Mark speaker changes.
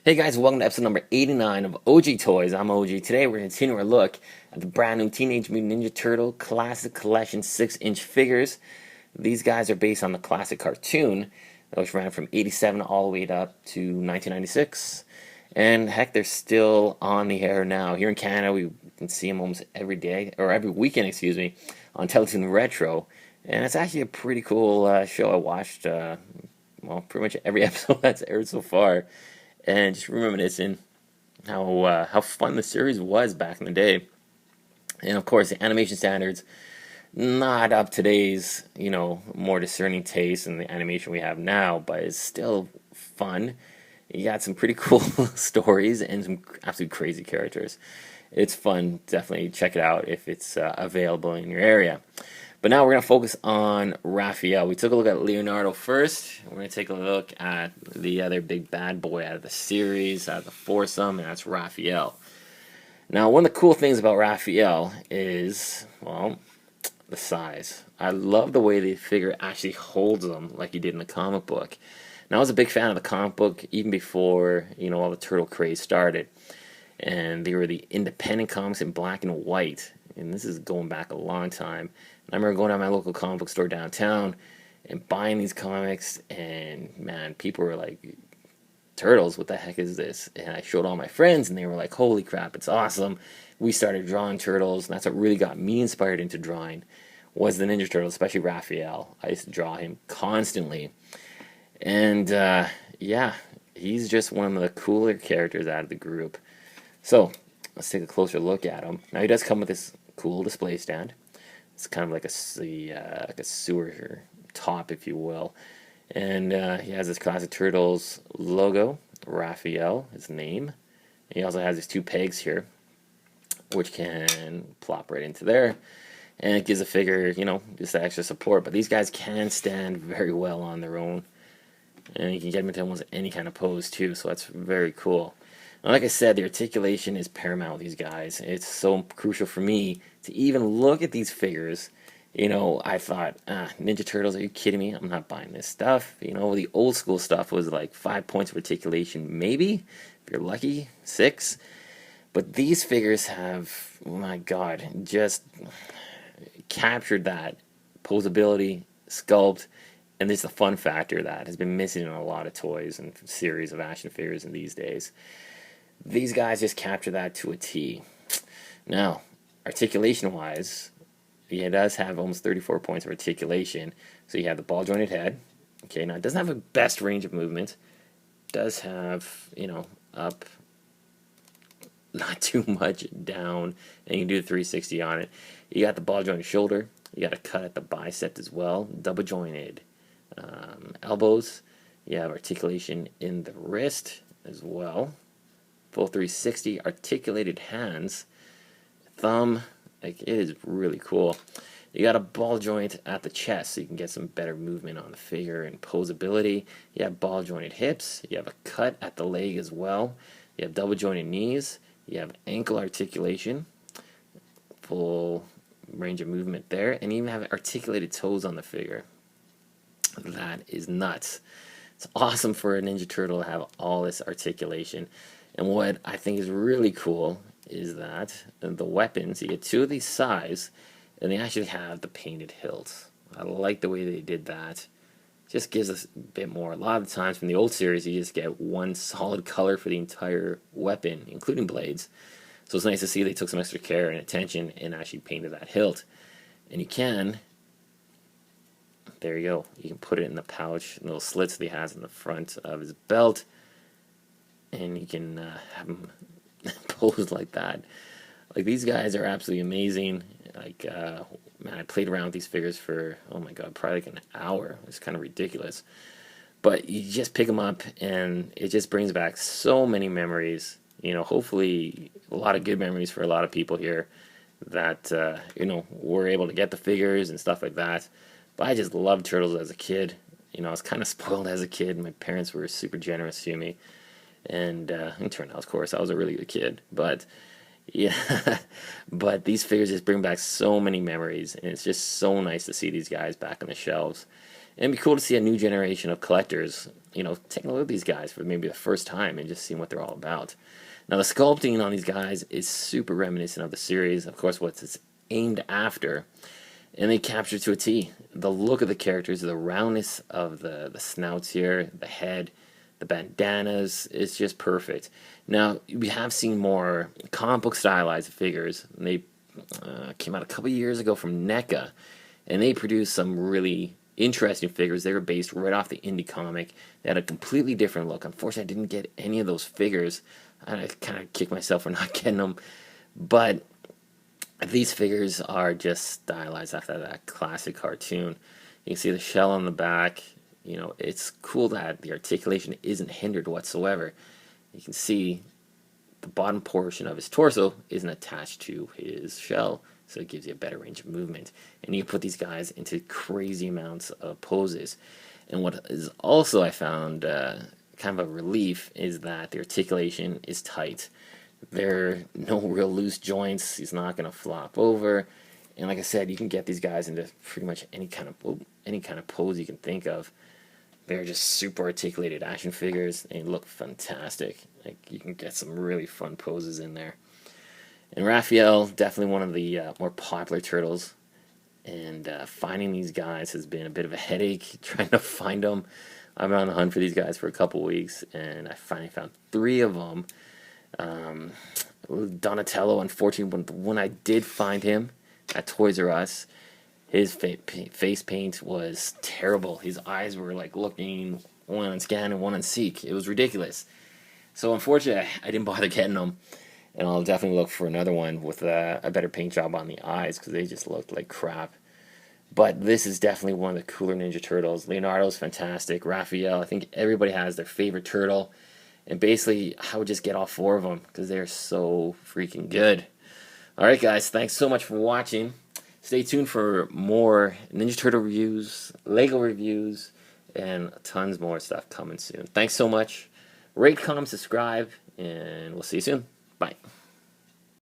Speaker 1: Hey guys, welcome to episode number 89 of OG Toys. I'm OG. Today we're going to continue our look at the brand new Teenage Mutant Ninja Turtle Classic Collection 6-inch figures. These guys are based on the classic cartoon, which ran from 87 all the way up to 1996. And heck, they're still on the air now. Here in Canada, we can see them almost every day, or every weekend, excuse me, on Teletoon Retro. And it's actually a pretty cool show. I watched, pretty much every episode that's aired so far, and just reminiscing how fun the series was back in the day. And of course, the animation standards not up to today's more discerning taste in the animation we have now, but it's still fun. You got some pretty cool stories and some absolute crazy characters. It's fun. Definitely check it out if it's available in your area. But now we're going to focus on Raphael. We took a look at Leonardo first. We're going to take a look at the other big bad boy out of the series, out of the foursome, and that's Raphael. Now, one of the cool things about Raphael is, well, the size. I love the way the figure actually holds them like he did in the comic book. Now, I was a big fan of the comic book even before, all the turtle craze started. And they were the independent comics in black and white. And this is going back a long time. And I remember going to my local comic book store downtown and buying these comics, and man, people were like, "Turtles, what the heck is this?" And I showed all my friends, and they were like, "Holy crap, it's awesome." We started drawing turtles, and that's what really got me inspired into drawing, was the Ninja Turtles, especially Raphael. I used to draw him constantly. And yeah, he's just one of the cooler characters out of the group. So let's take a closer look at him. Now he does come with this cool display stand. It's kind of like a sewer top, if you will. And he has this classic Turtles logo, Raphael, his name. He also has these two pegs here, which can plop right into there. And it gives the figure, just extra support. But these guys can stand very well on their own. And you can get them into almost any kind of pose, too. So that's very cool. Like I said, the articulation is paramount with these guys. It's so crucial for me to even look at these figures. I thought, Ninja Turtles, are you kidding me? I'm not buying this stuff. The old school stuff was like 5 points of articulation, maybe, if you're lucky, 6. But these figures have, oh my God, just captured that posability, sculpt, and there's the fun factor that has been missing in a lot of toys and series of action figures in these days. These guys just capture that to a T. Now, articulation-wise, he does have almost 34 points of articulation. So you have the ball-jointed head. Okay, now it doesn't have a best range of movement. It does have, up, not too much down, and you can do the 360 on it. You got the ball-jointed shoulder. You got a cut at the bicep as well. Double-jointed elbows. You have articulation in the wrist as well. Full 360, articulated hands, thumb, like it is really cool. You got a ball joint at the chest, so you can get some better movement on the figure and posability. You have ball jointed hips. You have a cut at the leg as well. You have double jointed knees. You have ankle articulation, full range of movement there, and you even have articulated toes on the figure. That is nuts. It's awesome for a Ninja Turtle to have all this articulation. And what I think is really cool is that the weapons, you get two of these size, and they actually have the painted hilts. I like the way they did that. Just gives us a bit more. A lot of times from the old series, you just get one solid color for the entire weapon, including blades. So it's nice to see they took some extra care and attention and actually painted that hilt. And you can, there you go, you can put it in the pouch, little slits that he has in the front of his belt. And you can have them posed like that. Like, these guys are absolutely amazing. Like, man, I played around with these figures for, oh my God, probably like an hour. It's kind of ridiculous. But you just pick them up, and it just brings back so many memories. Hopefully a lot of good memories for a lot of people here that, were able to get the figures and stuff like that. But I just loved Turtles as a kid. I was kind of spoiled as a kid. My parents were super generous to me. And it turned out, of course, I was a really good kid. But yeah, but these figures just bring back so many memories, and it's just so nice to see these guys back on the shelves. And it'd be cool to see a new generation of collectors, taking a look at these guys for maybe the first time and just seeing what they're all about. Now, the sculpting on these guys is super reminiscent of the series, of course, what it's aimed after, and they capture to a T. The look of the characters, the roundness of the snouts here, the head, the bandanas, it's just perfect. Now, we have seen more comic book stylized figures. They came out a couple years ago from NECA, and they produced some really interesting figures. They were based right off the indie comic. They had a completely different look. Unfortunately, I didn't get any of those figures. I kind of kicked myself for not getting them. But these figures are just stylized after that classic cartoon. You can see the shell on the back. It's cool that the articulation isn't hindered whatsoever. You can see the bottom portion of his torso isn't attached to his shell, so it gives you a better range of movement. And you can put these guys into crazy amounts of poses. And what is also I found kind of a relief is that the articulation is tight. There are no real loose joints. He's not going to flop over. And like I said, you can get these guys into pretty much any kind of pose you can think of. They're just super articulated action figures. They look fantastic. Like, you can get some really fun poses in there. And Raphael, definitely one of the more popular turtles. And finding these guys has been a bit of a headache, trying to find them. I've been on the hunt for these guys for a couple weeks, and I finally found 3 of them. Donatello, unfortunately, when I did find him at Toys R Us, his face paint was terrible. His eyes were like looking one on scan and one on seek. It was ridiculous. So unfortunately, I didn't bother getting them. And I'll definitely look for another one with a better paint job on the eyes, because they just looked like crap. But this is definitely one of the cooler Ninja Turtles. Leonardo's fantastic. Raphael, I think everybody has their favorite turtle. And basically, I would just get all 4 of them, because they're so freaking good. Alright guys, thanks so much for watching. Stay tuned for more Ninja Turtle reviews, Lego reviews, and tons more stuff coming soon. Thanks so much. Rate, comment, subscribe, and we'll see you soon. Bye.